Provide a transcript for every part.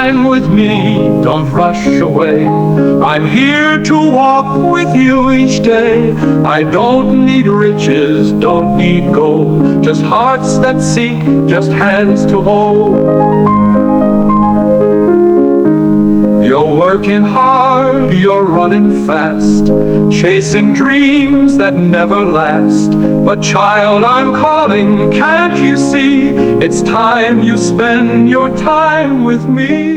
time with me, don't rush away. I'm here to walk with you each day. I don't need riches, don't need gold, just hearts that seek, just hands to hold. You're working hard, you're running fast, chasing dreams that never last. But child, I'm calling, can't you see? It's time you spend your time with me.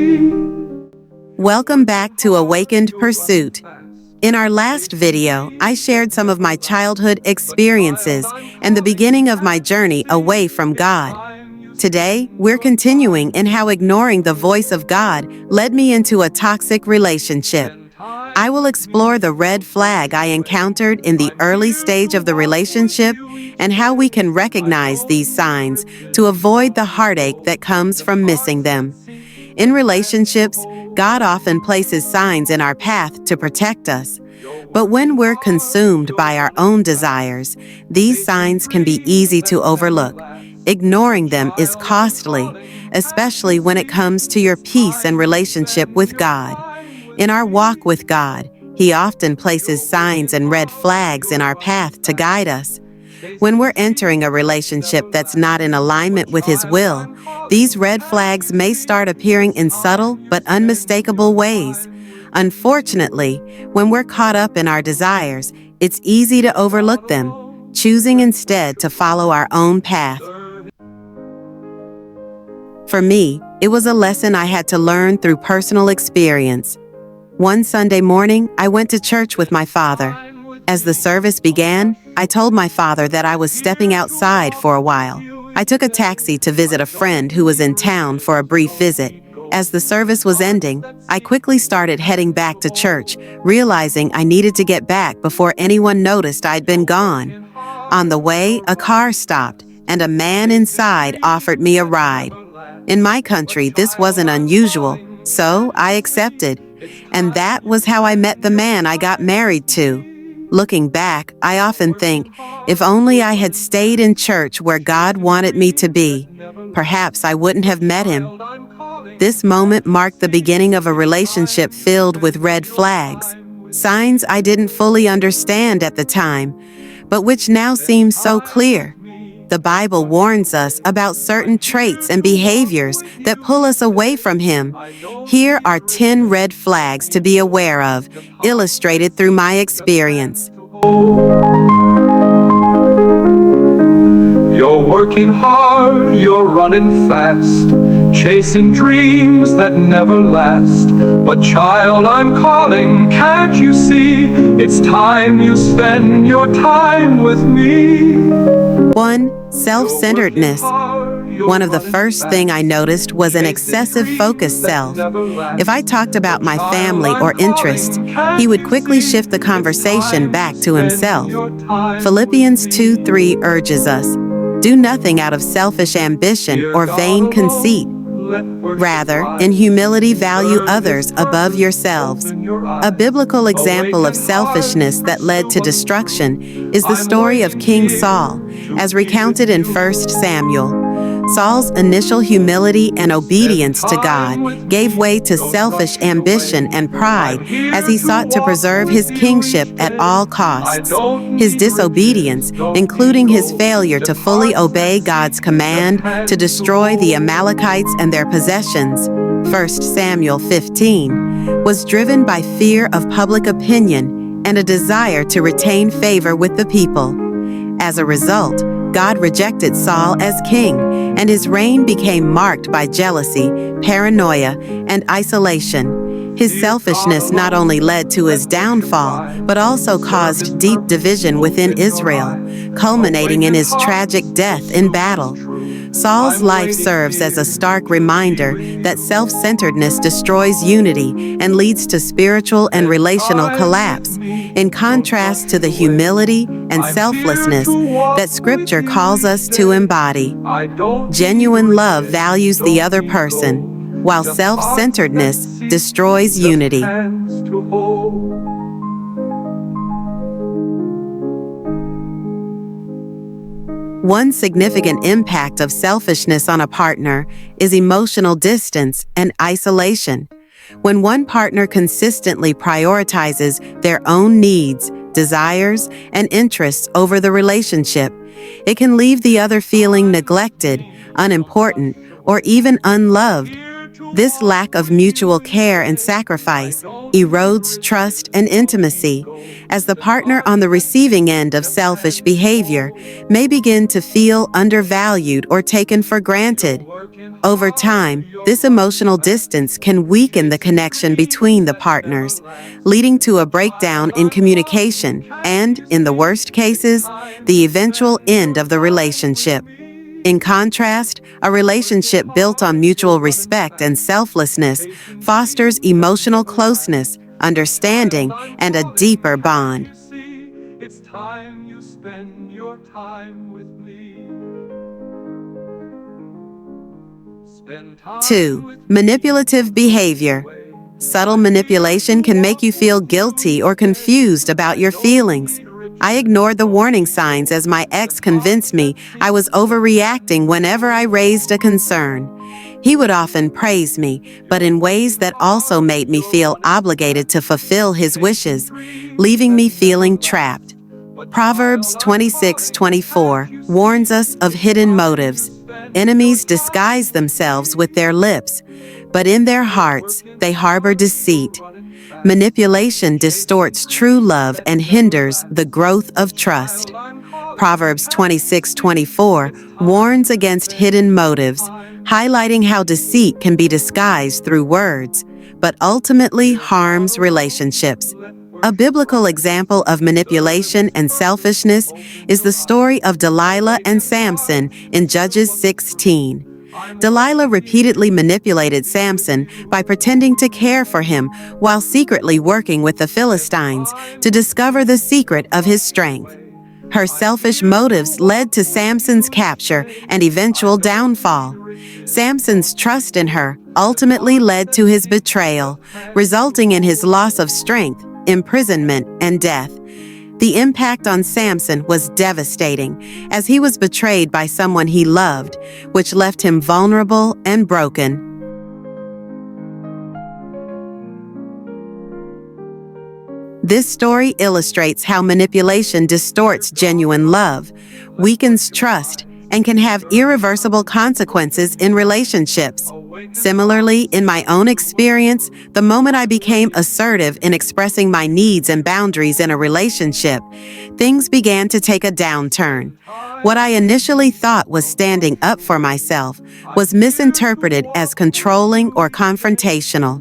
Welcome back to Awakened Pursuit. In our last video, I shared some of my childhood experiences and the beginning of my journey away from God. Today, we're continuing in how ignoring the voice of God led me into a toxic relationship. I will explore the red flag I encountered in the early stage of the relationship and how we can recognize these signs to avoid the heartache that comes from missing them. In relationships, God often places signs in our path to protect us. But when we're consumed by our own desires, these signs can be easy to overlook. Ignoring them is costly, especially when it comes to your peace and relationship with God. In our walk with God, He often places signs and red flags in our path to guide us. When we're entering a relationship that's not in alignment with His will, these red flags may start appearing in subtle but unmistakable ways. Unfortunately, when we're caught up in our desires, it's easy to overlook them, choosing instead to follow our own path. For me, it was a lesson I had to learn through personal experience. One Sunday morning, I went to church with my father. As the service began, I told my father that I was stepping outside for a while. I took a taxi to visit a friend who was in town for a brief visit. As the service was ending, I quickly started heading back to church, realizing I needed to get back before anyone noticed I'd been gone. On the way, a car stopped, and a man inside offered me a ride. In my country, this wasn't unusual, so I accepted. And that was how I met the man I got married to. Looking back, I often think, if only I had stayed in church where God wanted me to be, perhaps I wouldn't have met him. This moment marked the beginning of a relationship filled with red flags, signs I didn't fully understand at the time, but which now seem so clear. The Bible warns us about certain traits and behaviors that pull us away from Him. Here are 10 red flags to be aware of, illustrated through my experience. You're working hard, you're running fast, chasing dreams that never last. But child, I'm calling, can't you see? It's time you spend your time with me. 1. Self-centeredness. One of the first things I noticed was an excessive focused self. If I talked about my family or interests, he would quickly shift the conversation back to himself. Philippians 2:3 urges us, "Do nothing out of selfish ambition or vain conceit. Rather, in humility value others above yourselves." A biblical example of selfishness that led to destruction is the story of King Saul, as recounted in 1 Samuel. Saul's initial humility and obedience to God gave way to selfish ambition and pride as he sought to preserve his kingship at all costs. His disobedience, including his failure to fully obey God's command to destroy the Amalekites and their possessions, 1 Samuel 15, was driven by fear of public opinion and a desire to retain favor with the people. As a result, God rejected Saul as king, and his reign became marked by jealousy, paranoia, and isolation. His selfishness not only led to his downfall, but also caused deep division within Israel, culminating in his tragic death in battle. Saul's life serves as a stark reminder that self-centeredness destroys unity and leads to spiritual and relational collapse, in contrast to the humility and selflessness that Scripture calls us to embody. Genuine love values the other person, while self-centeredness destroys unity. One significant impact of selfishness on a partner is emotional distance and isolation. When one partner consistently prioritizes their own needs, desires, and interests over the relationship, it can leave the other feeling neglected, unimportant, or even unloved. This lack of mutual care and sacrifice erodes trust and intimacy, as the partner on the receiving end of selfish behavior may begin to feel undervalued or taken for granted. Over time, this emotional distance can weaken the connection between the partners, leading to a breakdown in communication and, in the worst cases, the eventual end of the relationship. In contrast, a relationship built on mutual respect and selflessness fosters emotional closeness, understanding, and a deeper bond. It's time you spend your time with me. 2. Manipulative behavior. Subtle manipulation can make you feel guilty or confused about your feelings. I ignored the warning signs as my ex convinced me I was overreacting whenever I raised a concern. He would often praise me, but in ways that also made me feel obligated to fulfill his wishes, leaving me feeling trapped. Proverbs 26:24 warns us of hidden motives. Enemies disguise themselves with their lips, but in their hearts they harbor deceit. Manipulation distorts true love and hinders the growth of trust. Proverbs 26:24 warns against hidden motives, highlighting how deceit can be disguised through words, but ultimately harms relationships. A biblical example of manipulation and selfishness is the story of Delilah and Samson in Judges 16. Delilah repeatedly manipulated Samson by pretending to care for him while secretly working with the Philistines to discover the secret of his strength. Her selfish motives led to Samson's capture and eventual downfall. Samson's trust in her ultimately led to his betrayal, resulting in his loss of strength, imprisonment, and death. The impact on Samson was devastating, as he was betrayed by someone he loved, which left him vulnerable and broken. This story illustrates how manipulation distorts genuine love, weakens trust, and can have irreversible consequences in relationships. Similarly, in my own experience, the moment I became assertive in expressing my needs and boundaries in a relationship, things began to take a downturn. What I initially thought was standing up for myself was misinterpreted as controlling or confrontational,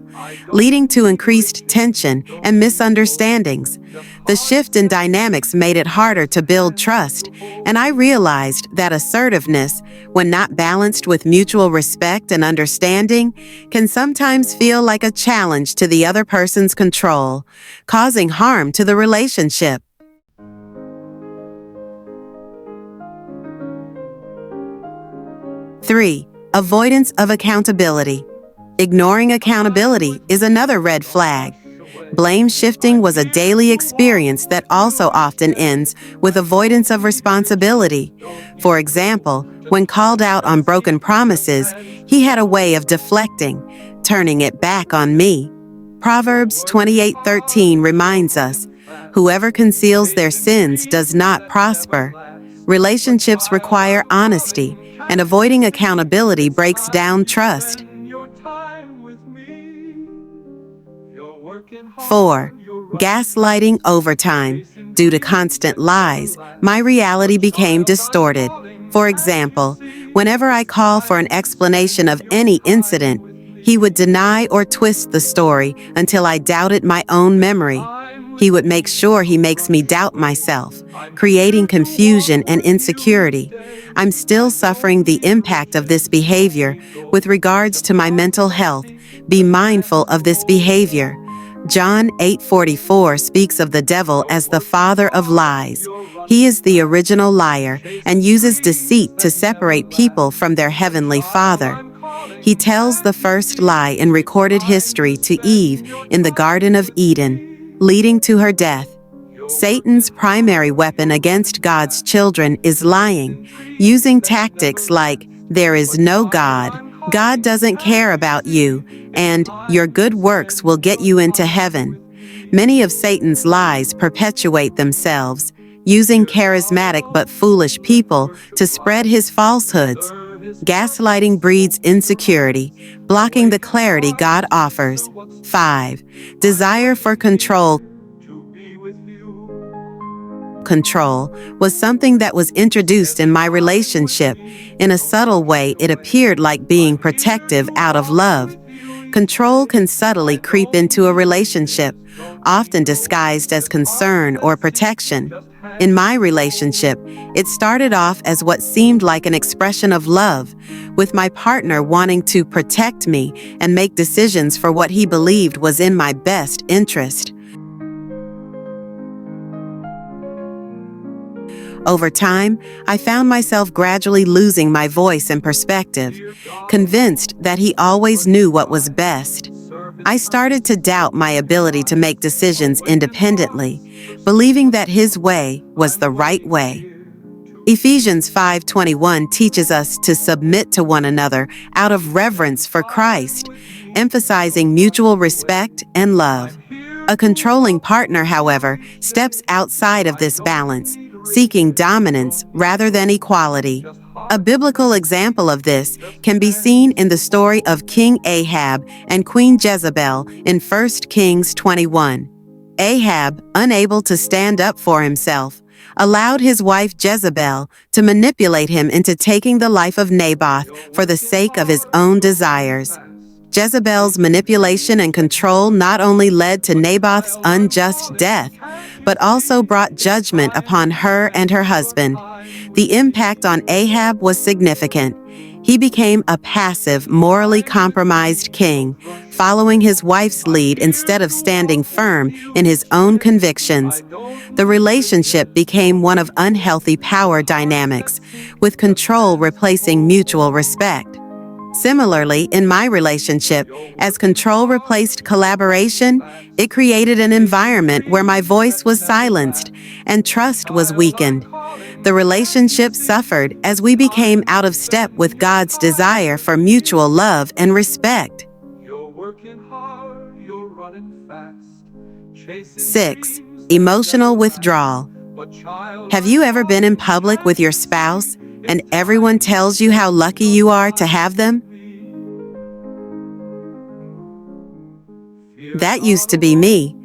leading to increased tension and misunderstandings. The shift in dynamics made it harder to build trust, and I realized that assertiveness, when not balanced with mutual respect and understanding, can sometimes feel like a challenge to the other person's control, causing harm to the relationship. Three, avoidance of accountability. Ignoring accountability is another red flag. Blame shifting was a daily experience that also often ends with avoidance of responsibility. For example, when called out on broken promises, he had a way of deflecting, turning it back on me. Proverbs 28:13 reminds us, "Whoever conceals their sins does not prosper." Relationships require honesty, and avoiding accountability breaks down trust. 4. Gaslighting overtime. Due to constant lies, my reality became distorted. For example, whenever I call for an explanation of any incident, he would deny or twist the story until I doubted my own memory. He would make sure he makes me doubt myself, creating confusion and insecurity. I'm still suffering the impact of this behavior with regards to my mental health. Be mindful of this behavior. John 8:44 speaks of the devil as the father of lies. He is the original liar and uses deceit to separate people from their heavenly Father. He tells the first lie in recorded history to Eve in the Garden of Eden, leading to her death. Satan's primary weapon against God's children is lying, using tactics like, "There is no God," "God doesn't care about you," and "Your good works will get you into heaven." Many of Satan's lies perpetuate themselves, using charismatic but foolish people to spread his falsehoods. Gaslighting breeds insecurity, blocking the clarity God offers. 5. Desire for control. Control was something that was introduced in my relationship. In a subtle way, it appeared like being protective out of love. Control can subtly creep into a relationship, often disguised as concern or protection. In my relationship, it started off as what seemed like an expression of love, with my partner wanting to protect me and make decisions for what he believed was in my best interest. Over time, I found myself gradually losing my voice and perspective, convinced that he always knew what was best. I started to doubt my ability to make decisions independently, believing that his way was the right way. Ephesians 5:21 teaches us to submit to one another out of reverence for Christ, emphasizing mutual respect and love. A controlling partner, however, steps outside of this balance, seeking dominance rather than equality. A biblical example of this can be seen in the story of King Ahab and Queen Jezebel in 1 Kings 21. Ahab, unable to stand up for himself, allowed his wife Jezebel to manipulate him into taking the life of Naboth for the sake of his own desires. Jezebel's manipulation and control not only led to Naboth's unjust death, but also brought judgment upon her and her husband. The impact on Ahab was significant. He became a passive, morally compromised king, following his wife's lead instead of standing firm in his own convictions. The relationship became one of unhealthy power dynamics, with control replacing mutual respect. Similarly, in my relationship, as control replaced collaboration, it created an environment where my voice was silenced and trust was weakened. The relationship suffered as we became out of step with God's desire for mutual love and respect. 6. Emotional withdrawal. Have you ever been in public with your spouse and everyone tells you how lucky you are to have them? That used to be me.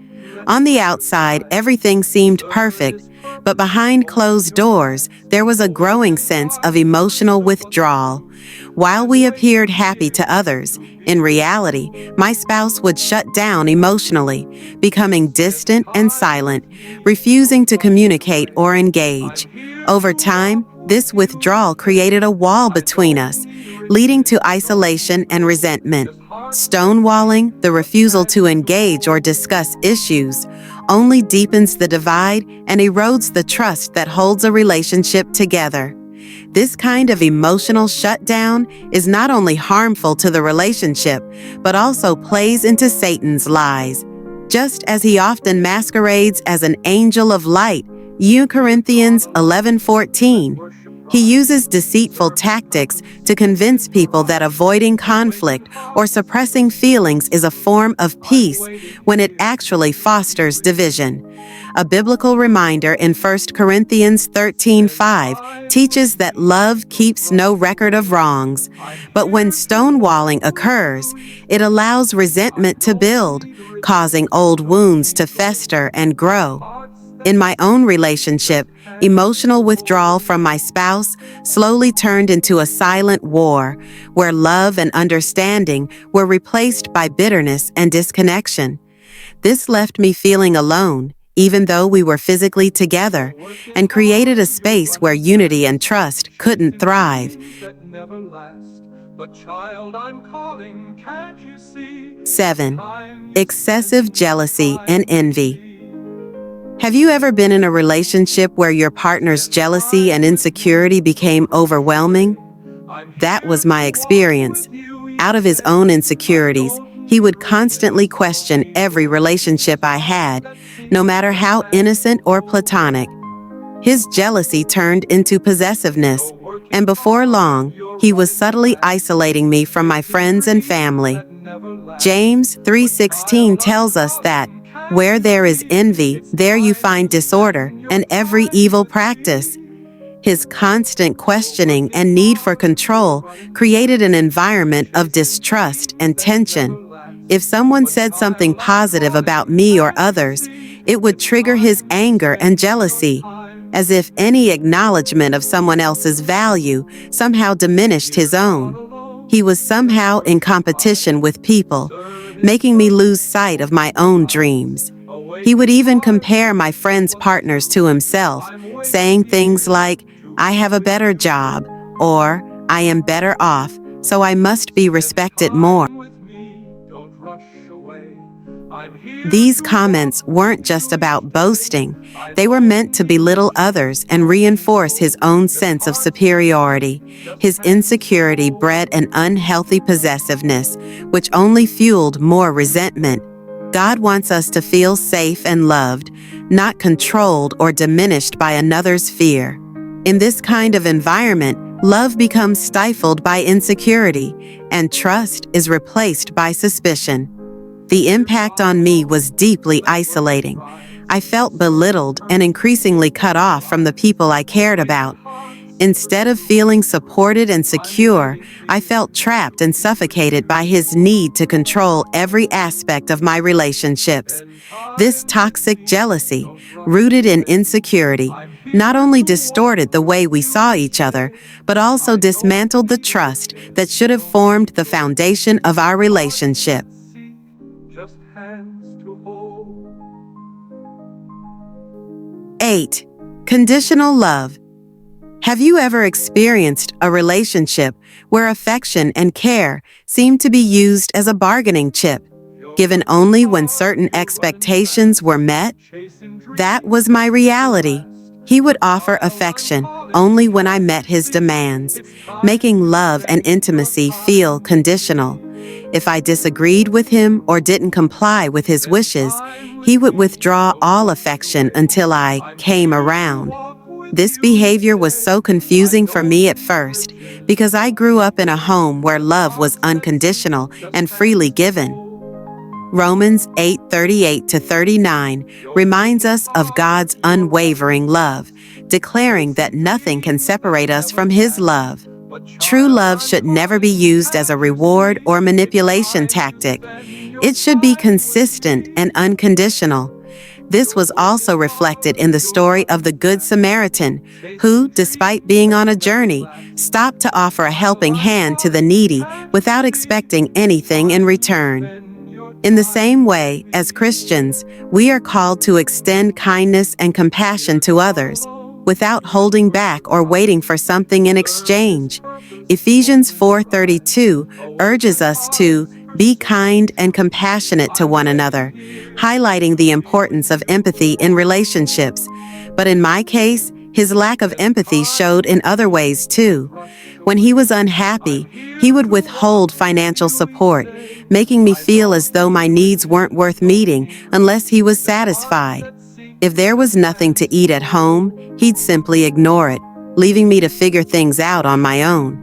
On the outside, everything seemed perfect, but behind closed doors, there was a growing sense of emotional withdrawal. While we appeared happy to others, in reality, my spouse would shut down emotionally, becoming distant and silent, refusing to communicate or engage. Over time, this withdrawal created a wall between us, leading to isolation and resentment. Stonewalling, the refusal to engage or discuss issues, only deepens the divide and erodes the trust that holds a relationship together. This kind of emotional shutdown is not only harmful to the relationship, but also plays into Satan's lies. Just as he often masquerades as an angel of light, 2 Corinthians 11:14. He uses deceitful tactics to convince people that avoiding conflict or suppressing feelings is a form of peace when it actually fosters division. A biblical reminder in 1 Corinthians 13:5 teaches that love keeps no record of wrongs, but when stonewalling occurs, it allows resentment to build, causing old wounds to fester and grow. In my own relationship, emotional withdrawal from my spouse slowly turned into a silent war, where love and understanding were replaced by bitterness and disconnection. This left me feeling alone, even though we were physically together, and created a space where unity and trust couldn't thrive. 7. Excessive jealousy and envy. Have you ever been in a relationship where your partner's jealousy and insecurity became overwhelming? That was my experience. Out of his own insecurities, He would constantly question every relationship I had, no matter how innocent or platonic. His jealousy turned into possessiveness, and before long, he was subtly isolating me from my friends and family. James 3:16 tells us that, "Where there is envy, there you find disorder and every evil practice." His constant questioning and need for control created an environment of distrust and tension. If someone said something positive about me or others, it would trigger his anger and jealousy, as if any acknowledgement of someone else's value somehow diminished his own. He was somehow in competition with people, making me lose sight of my own dreams. He would even compare my friends' partners to himself, saying things like, "I have a better job," or "I am better off, so I must be respected more." These comments weren't just about boasting, they were meant to belittle others and reinforce his own sense of superiority. His insecurity bred an unhealthy possessiveness, which only fueled more resentment. God wants us to feel safe and loved, not controlled or diminished by another's fear. In this kind of environment, love becomes stifled by insecurity, and trust is replaced by suspicion. The impact on me was deeply isolating. I felt belittled and increasingly cut off from the people I cared about. Instead of feeling supported and secure, I felt trapped and suffocated by his need to control every aspect of my relationships. This toxic jealousy, rooted in insecurity, not only distorted the way we saw each other, but also dismantled the trust that should have formed the foundation of our relationship. Just hands to hold. 8. Conditional love. Have you ever experienced a relationship where affection and care seemed to be used as a bargaining chip, given only when certain expectations were met? That was my reality. He would offer affection only when I met his demands, making love and intimacy feel conditional. If I disagreed with him or didn't comply with his wishes, he would withdraw all affection until I came around. This behavior was so confusing for me at first because I grew up in a home where love was unconditional and freely given. Romans 8:38-39 reminds us of God's unwavering love, declaring that nothing can separate us from His love. True love should never be used as a reward or manipulation tactic. It should be consistent and unconditional. This was also reflected in the story of the Good Samaritan, who, despite being on a journey, stopped to offer a helping hand to the needy without expecting anything in return. In the same way, as Christians, we are called to extend kindness and compassion to others, without holding back or waiting for something in exchange. Ephesians 4:32 urges us to be kind and compassionate to one another, highlighting the importance of empathy in relationships. But in my case, his lack of empathy showed in other ways too. When he was unhappy, he would withhold financial support, making me feel as though my needs weren't worth meeting unless he was satisfied. If there was nothing to eat at home, he'd simply ignore it, leaving me to figure things out on my own.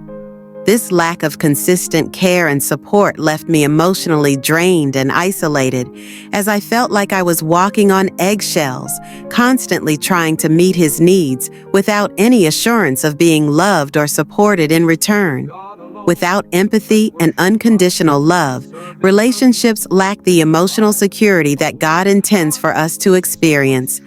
This lack of consistent care and support left me emotionally drained and isolated, as I felt like I was walking on eggshells, constantly trying to meet his needs without any assurance of being loved or supported in return. Without empathy and unconditional love, relationships lack the emotional security that God intends for us to experience.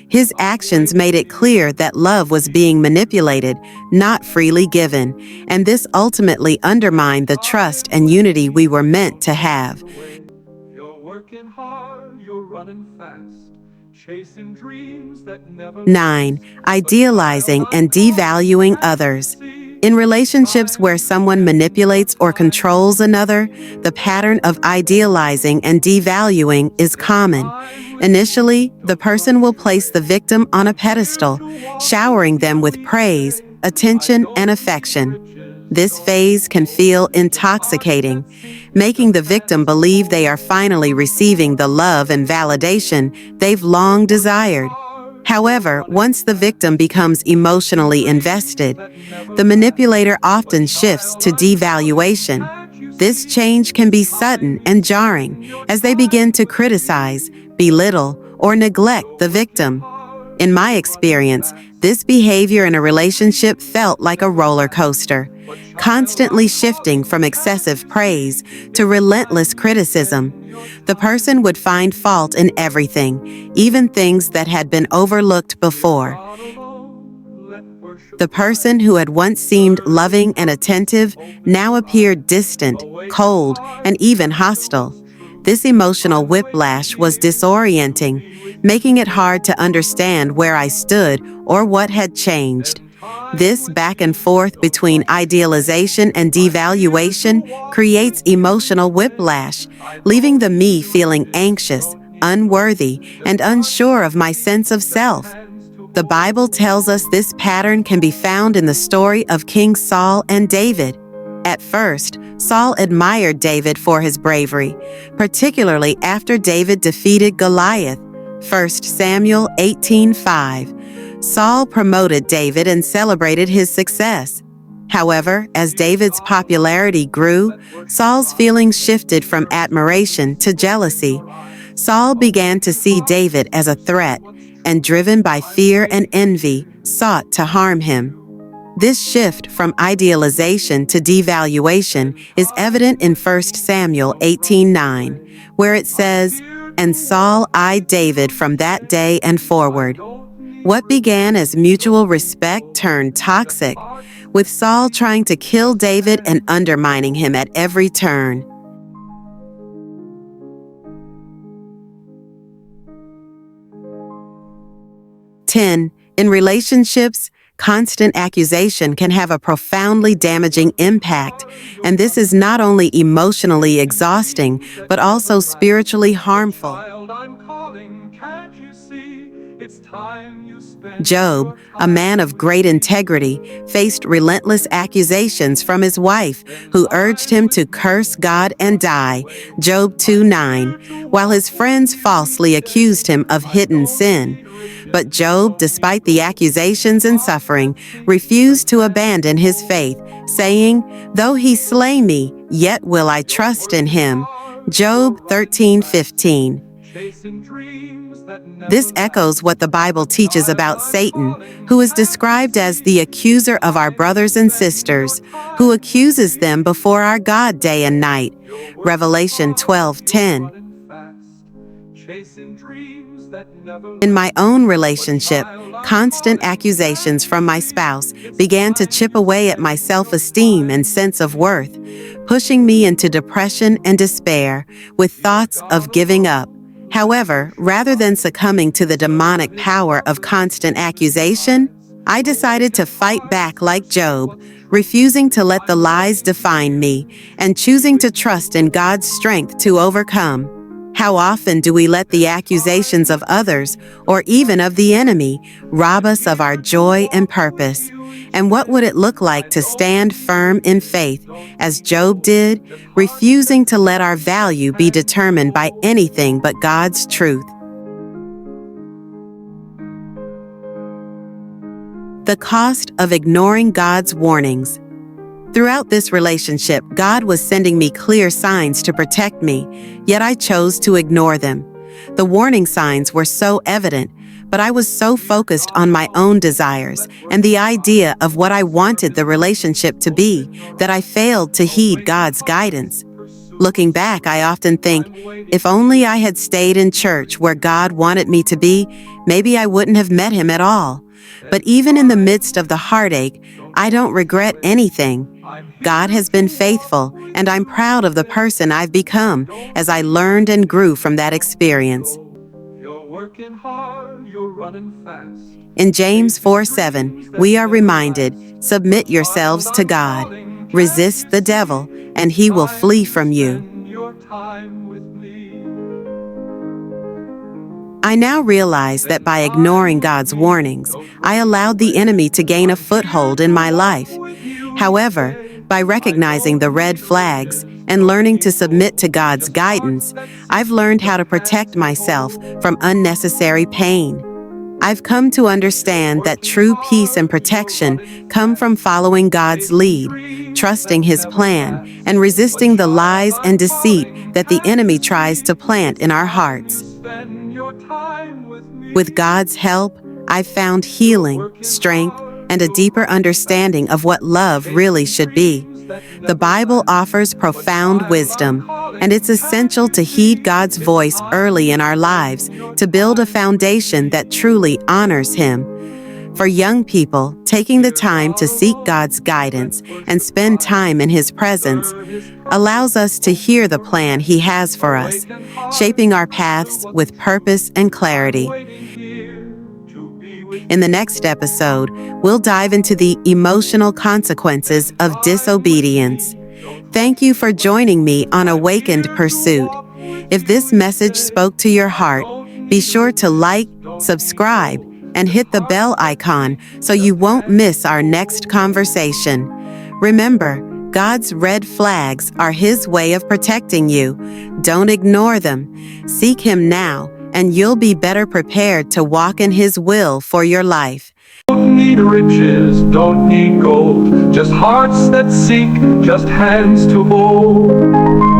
His actions made it clear that love was being manipulated, not freely given, and this ultimately undermined the trust and unity we were meant to have. You're working hard, you're running fast, chasing dreams that never 9. Idealizing and devaluing others. In relationships where someone manipulates or controls another, the pattern of idealizing and devaluing is common. Initially, the person will place the victim on a pedestal, showering them with praise, attention, and affection. This phase can feel intoxicating, making the victim believe they are finally receiving the love and validation they've long desired. However, once the victim becomes emotionally invested, the manipulator often shifts to devaluation. This change can be sudden and jarring as they begin to criticize, belittle, or neglect the victim. In my experience, this behavior in a relationship felt like a roller coaster, constantly shifting from excessive praise to relentless criticism. The person would find fault in everything, even things that had been overlooked before. The person who had once seemed loving and attentive now appeared distant, cold, and even hostile. This emotional whiplash was disorienting, making it hard to understand where I stood or what had changed. This back and forth between idealization and devaluation creates emotional whiplash, leaving the me feeling anxious, unworthy, and unsure of my sense of self. The Bible tells us this pattern can be found in the story of King Saul and David. At first, Saul admired David for his bravery, particularly after David defeated Goliath. 1 Samuel 18:5. Saul promoted David and celebrated his success. However, as David's popularity grew, Saul's feelings shifted from admiration to jealousy. Saul began to see David as a threat, and driven by fear and envy, sought to harm him. This shift from idealization to devaluation is evident in 1 Samuel 18:9, where it says, "And Saul eyed David from that day and forward." What began as mutual respect turned toxic, with Saul trying to kill David and undermining him at every turn. 10. In relationships, constant accusation can have a profoundly damaging impact, and this is not only emotionally exhausting, but also spiritually harmful. Job, a man of great integrity, faced relentless accusations from his wife, who urged him to curse God and die, Job 2:9, while his friends falsely accused him of hidden sin. But Job, despite the accusations and suffering, refused to abandon his faith, saying, "Though he slay me, yet will I trust in him." Job 13:15. This echoes what the Bible teaches about Satan, who is described as the accuser of our brothers and sisters, who accuses them before our God day and night. Revelation 12:10. In my own relationship, constant accusations from my spouse began to chip away at my self-esteem and sense of worth, pushing me into depression and despair with thoughts of giving up. However, rather than succumbing to the demonic power of constant accusation, I decided to fight back like Job, refusing to let the lies define me and choosing to trust in God's strength to overcome. How often do we let the accusations of others, or even of the enemy, rob us of our joy and purpose? And what would it look like to stand firm in faith, as Job did, refusing to let our value be determined by anything but God's truth? The cost of ignoring God's warnings. Throughout this relationship, God was sending me clear signs to protect me, yet I chose to ignore them. The warning signs were so evident, but I was so focused on my own desires and the idea of what I wanted the relationship to be that I failed to heed God's guidance. Looking back, I often think, if only I had stayed in church where God wanted me to be, maybe I wouldn't have met him at all. But even in the midst of the heartache, I don't regret anything. God has been faithful, and I'm proud of the person I've become as I learned and grew from that experience. In James 4:7, we are reminded, "Submit yourselves to God. Resist the devil, and he will flee from you." I now realize that by ignoring God's warnings, I allowed the enemy to gain a foothold in my life. However, By recognizing the red flags and learning to submit to God's guidance, I've learned how to protect myself from unnecessary pain. I've come to understand that true peace and protection come from following God's lead, trusting His plan, and resisting the lies and deceit that the enemy tries to plant in our hearts. With God's help, I've found healing, strength, and a deeper understanding of what love really should be. The Bible offers profound wisdom, and it's essential to heed God's voice early in our lives to build a foundation that truly honors Him. For young people, taking the time to seek God's guidance and spend time in His presence allows us to hear the plan He has for us, shaping our paths with purpose and clarity. In the next episode, we'll dive into the emotional consequences of disobedience. Thank you for joining me on Awakened Pursuit. If this message spoke to your heart, be sure to like, subscribe, and hit the bell icon so you won't miss our next conversation. Remember, God's red flags are His way of protecting you. Don't ignore them. Seek Him now, and you'll be better prepared to walk in His will for your life. Don't need riches, don't need gold, just hearts that seek, just hands to hold.